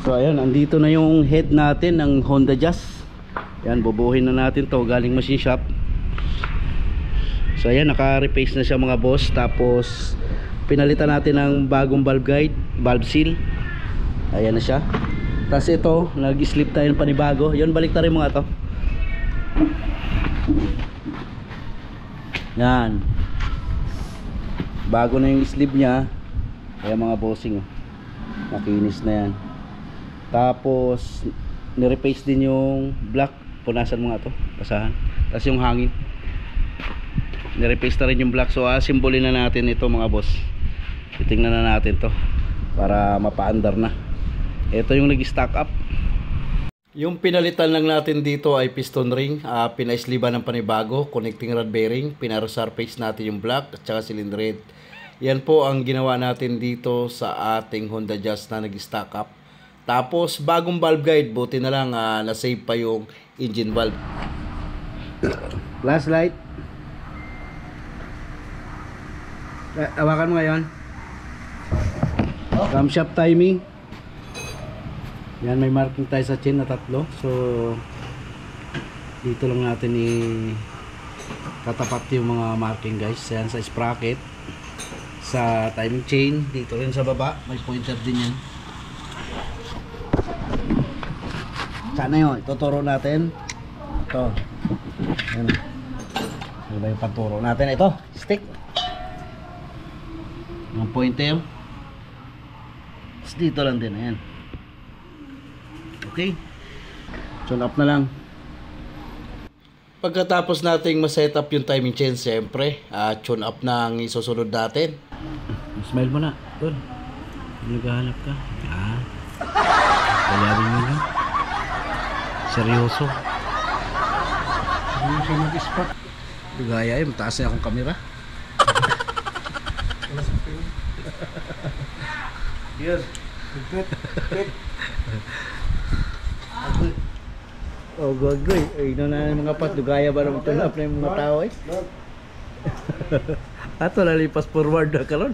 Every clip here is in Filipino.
So ayan, andito na yung head natin ng Honda Jazz. Yan, bubuhin na natin to galing machine shop. So ayan, naka-replace na siya mga boss. Tapos pinalitan natin ng bagong valve guide, valve seal. Ayan na siya. Tapos ito, nag-slip tayo ng panibago. Yun, balik na rin mga to. Yan, bago na yung sleeve nya. Ayan mga bossing, makinis na yan. Tapos nireplace din yung black. Punasan mo nga to, basahan. Tapos yung hangin, nireplace na rin yung black. So simbolin na natin ito mga boss. Titingnan na natin to para mapaandar na. Ito yung nag-stack up. Yung pinalitan lang natin dito ay piston ring, pinaisliban ng panibago, connecting rod bearing, pinaresurface natin yung black at saka cylinder head. Yan po ang ginawa natin dito sa ating Honda Jazz na nag-stack up. Tapos bagong valve guide, buti na lang na-save pa yung engine valve. Last light. Hawakan mo ngayon. Camshaft timing. Yan, may marking tayo sa chain na 3. So dito lang natin tatapat yung mga marking guys. Yan sa sprocket, sa timing chain, dito rin sa baba may pointer din yan. Sana yun, ituturo natin ito. Yan, ano ba yung panturo natin? Ito, stick yung pointer. Tapos dito lang din, ayan. Okay, tune up na lang. Pagkatapos nating ma-set up yung timing chain, siyempre tune up na ang isusunod natin. Smile mo na, Tol. Naghahanap ka. Kalawin mo lang. Seryoso. Seryoso mag-spot. Gaya eh, mataas na akong kamera. Yes. Oh, gogoy. Ay, no na mga pat. Dugaya ba naman tulap na yung mga tao eh? Ato, lalipas forward na ka ron.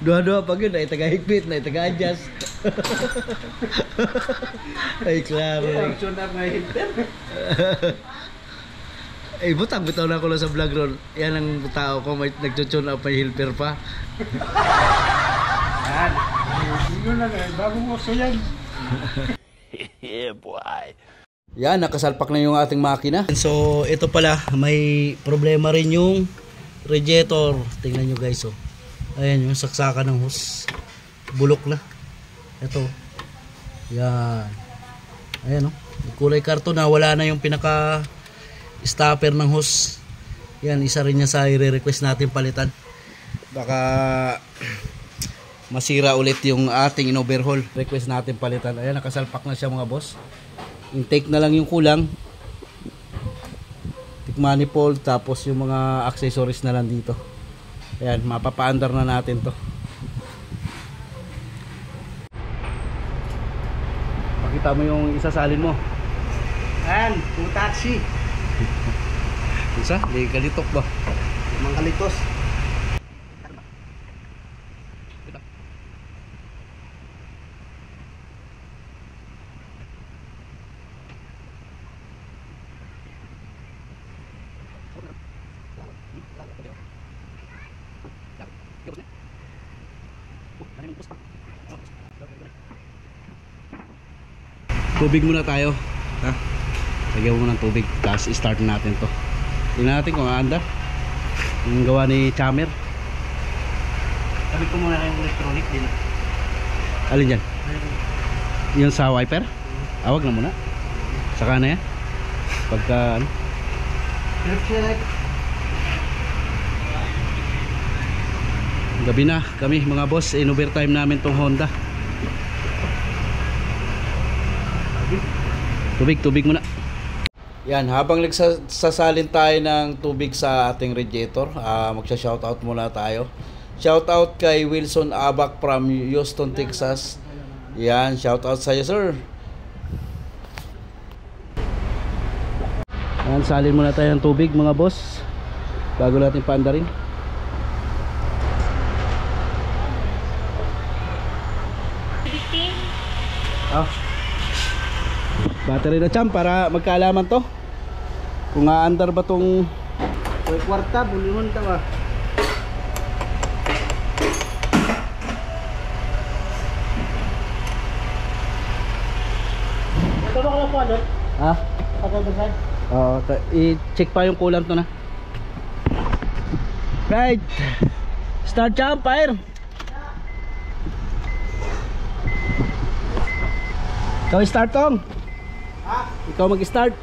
Dua-dua pag yun, ay taga-higpit, ay taga-adjust. Ay, klaro. Ay, tune-up nga higpit. Ay, butang-bitaw na ako lang sa vlog ron. Yan ang tao ko, may nag-tune up, may helper pa. Yan. Yun lang eh, bagong uso yan. Yeah, boy. Yan, nakasalpak na yung ating makina. So, ito pala, may problema rin yung radiator. Tingnan nyo guys, oh. Ayan, yung saksakan ng hose. Bulok na. Ito. Yan. Ayan, oh. Kulay karton na, wala na yung pinaka-stopper ng hose. Yan, isa rin niya sa i-request natin palitan. Baka masira ulit yung ating in-overhaul. Request natin palitan. Ayan, nakasalpak na siya mga boss. Intake na lang yung kulang. Tick manifold, tapos yung mga accessories na lang dito. Ayan, mapapa-under na natin to. Pakita mo yung isasalin mo. Ayan, yung taxi. Isa, di kalitok ba? Mga kalitos. Tubig muna tayo, ha? Lagyan mo ng tubig, tapos i-start natin to. Tingnan natin kung aanda yung gawa ni Chamer. Sabi ko muna kayong electronic din. Alin dyan? Yung sa wiper? Awag na muna. Saka na yan. Pagka ano, gabi na kami mga boss, in overtime namin tong Honda. Tubig muna. Yan, habang nagsasalin tayo ng tubig sa ating radiator, magsha-shoutout muna tayo. Shoutout kay Wilson Abac from Houston, Texas. Yan, shoutout sa iyo, sir. Yan, salin muna tayo ng tubig mga boss bago natin paandarin. Oh. Battery na cham para magkaalaman to. Kung aandar ba tong kwarta, bulihon ta ba? Ito ba ko po ano? Ha? Pagkagusan? Oo, i-check pa yung coolant to na. Right. Start cham, fire. Ikaw i-start tong. Ha? Ikaw mag-start.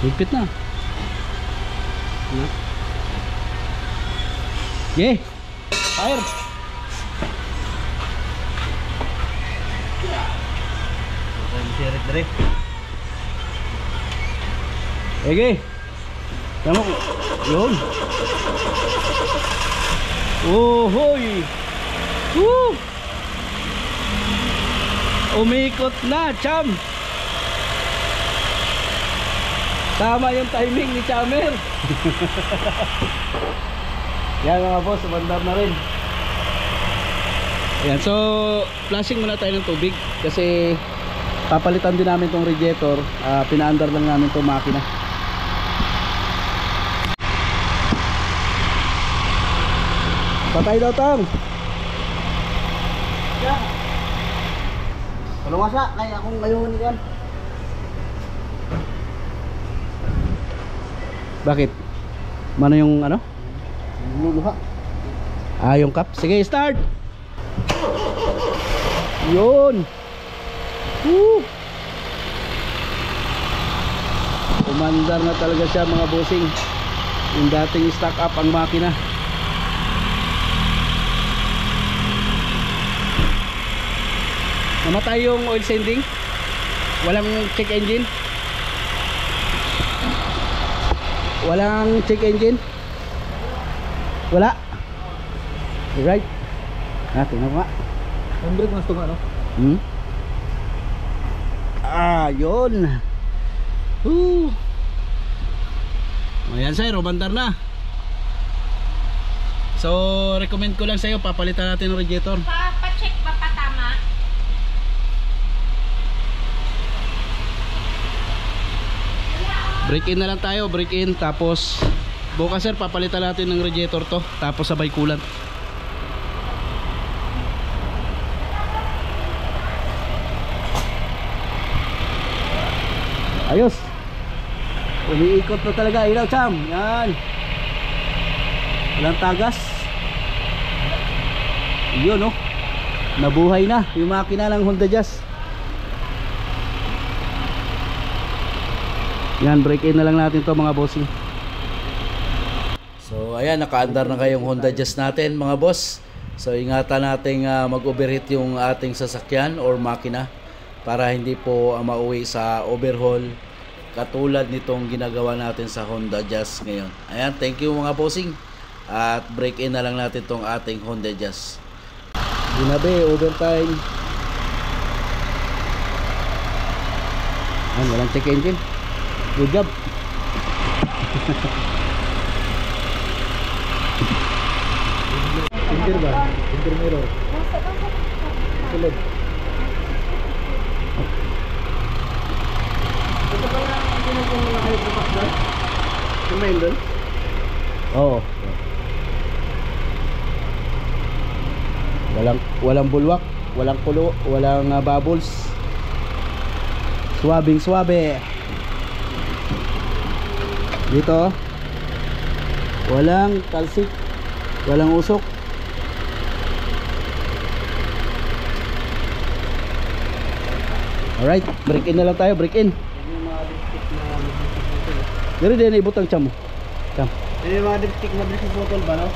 Higpit na. Yeah. Fire. Okay. Tama ko. Yun. Oh, hoy. Woo! Umikot na, cham. Tama yung timing ni Chamer. Yan mga boss, bandar na rin. Yan, so flashing muna tayo ng tubig kasi papalitan din namin tong radiator. Pinaandar lang namin tong makina. Patay daw tong. Yeah. Walang wasa, kaya akong ngayon yan. Bakit? Mano yung ano? Luluha. Yung cup. Sige, start! Yun! Woo! Umandar na talaga siya mga bossing. Yung dating stock up ang makina. Namatay yung oil sending. Walang check engine. Walang check engine. Wala. Right. Tingnan ko nga. Ang brake mas tunga, no? Yun. Ayan sir, umandar na. So, recommend ko lang sa'yo, papalitan natin ng radiator. Pa-check ba pa tama? Break in na lang tayo, break in. Tapos bukas sir, papalitan natin ng radiator to. Tapos sabay coolant. Ayos. Umiikot na talaga, ilaw cham. Yan. Walang tagas. Yun, oh. Nabuhay na yung makina ng Honda Jazz. Yan, break in na lang natin to mga bossing. So ayan, nakaandar na kayong Honda Jazz natin mga boss. So ingatan natin mag-overheat yung ating sasakyan or makina para hindi po mauwi sa overhaul katulad nitong ginagawa natin sa Honda Jazz ngayon. Ayan, thank you mga bossing. At break in na lang natin tong ating Honda Jazz. Ginabi, overtime. Ayan, walang check engine. Good job. Pintir ba? Pintir mirror. Sulod. Ito ba lang ang ginagawa na kayo bukas doon? Kumain doon? Oo. Walang bulwak, walang kulo, walang bubbles. Swabing swabe. Dito walang talsik, walang usok. Alright, break in na lang tayo, break in. Yung mga dipstick na Dari din ibutang chamo. Cham. yung mga dipstick na brake bottle ba, no?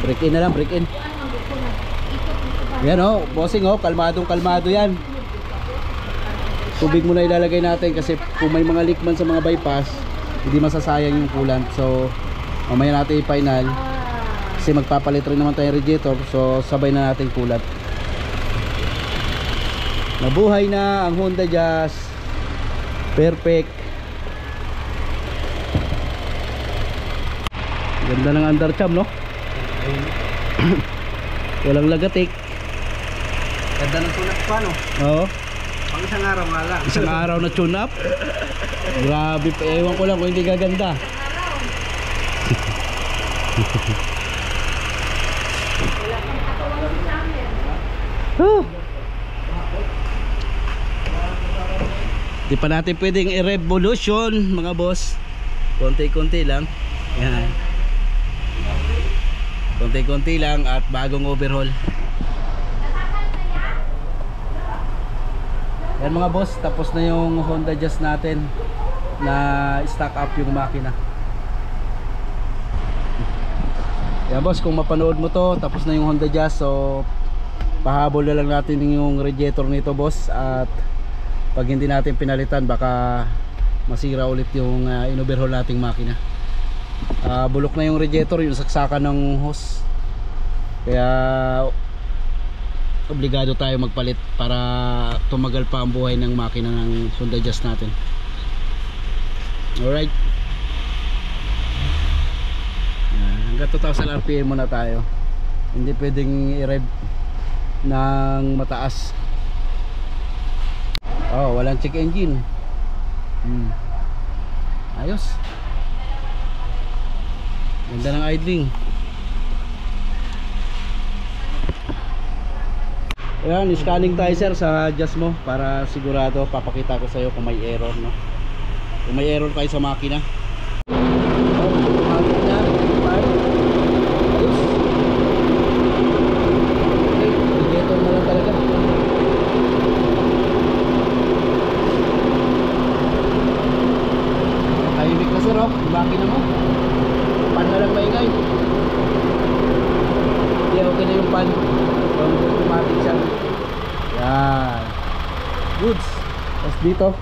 Break in na lang, break in. Yan oh, bossing oh, kalmadong kalmado yan. Tubig muna ilalagay natin kasi kung may mga leak man sa mga bypass, hindi masasayang yung coolant. So mamaya natin i-final kasi magpapalit rin naman tayo radiator, so sabay na natin coolant. Nabuhay na ang Honda Jazz. Perfect. Ganda ng undercam, no? Walang lagatik. Ganda ng sulat pa, no? Oo. Pang isang araw nga lang. Isang araw na tune up. Grabe, ewan ko lang kung hindi gaganda. Di pa natin pwedeng i-revolution mga boss. Konti-konti lang. Yan. Konti-konti lang at bagong overhaul. Yan mga boss, tapos na yung Honda Jazz natin na stock up yung makina. Yan boss, kung mapanood mo to, tapos na yung Honda Jazz, so pahabol na lang natin yung radiator nito boss. At pag hindi natin pinalitan, baka masira ulit yung in-overhaul nating makina. Bulok na yung radiator, yung saksakan ng hose. Kaya obligado tayo magpalit para tumagal pa ang buhay ng makina ng Honda Jazz natin. Alright, hanggang 2,000 RPM muna tayo. Hindi pwedeng i-rev ng mataas. Oh, walang check engine. Ayos. Ganda ng idling. Ayan, scanning tayo sir sa Jazz mo para sigurado. Papakita ko sa iyo kung may error, no? Kung may error kayo sa makina. Makina, ayos. Okay, radiator na lang talaga. Tahimik na sir, oh, yung makina mo. Pan na lang maingay. Hindi, okay na yung pan. Automatic siya. Yan. Goods. Tapos dito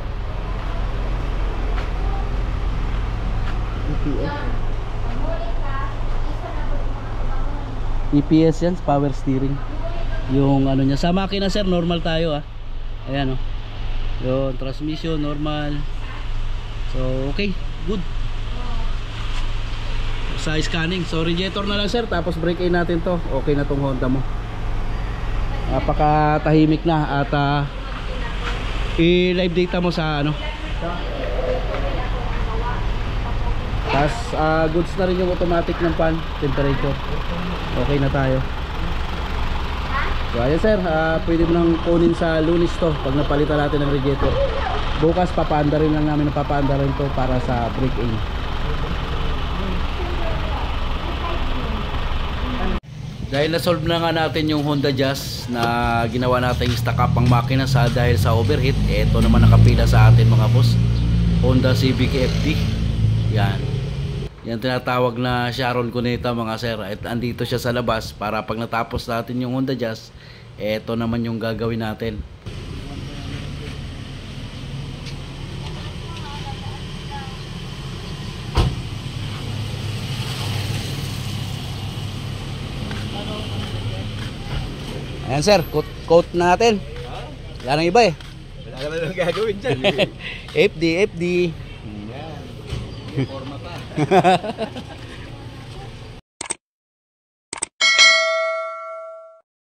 EPS yan, power steering. Yung ano niya, sa makina sir, normal tayo ah. Ayan oh. Yung transmission, normal. So okay, good. Sa scanning, so radiator na lang sir, tapos brake in natin to. Okay na tong Honda mo. Napaka tahimik na at i-live data mo sa ano. Tapos goods na rin yung automatic ng fan temperature. Okay na tayo. So ayan sir, pwede mo nang kunin sa Lunes to pag napalitan natin ng radiator. Bukas papaanda rin lang namin, papaanda rin to para sa brake in. Dahil na-solve na nga natin yung Honda Jazz na ginawa natin stock up ang makina dahil sa overheat, eto naman nakapila sa atin mga boss, Honda Civic FD. Yan. Yan tinatawag na Sharon Cuneta mga sir. At andito siya sa labas para pag natapos natin yung Honda Jazz, eto naman yung gagawin natin. Ayan sir, coat natin. Wala nang iba eh. Wala ka na lang gagawin dyan. FD. Yan. Forma pa.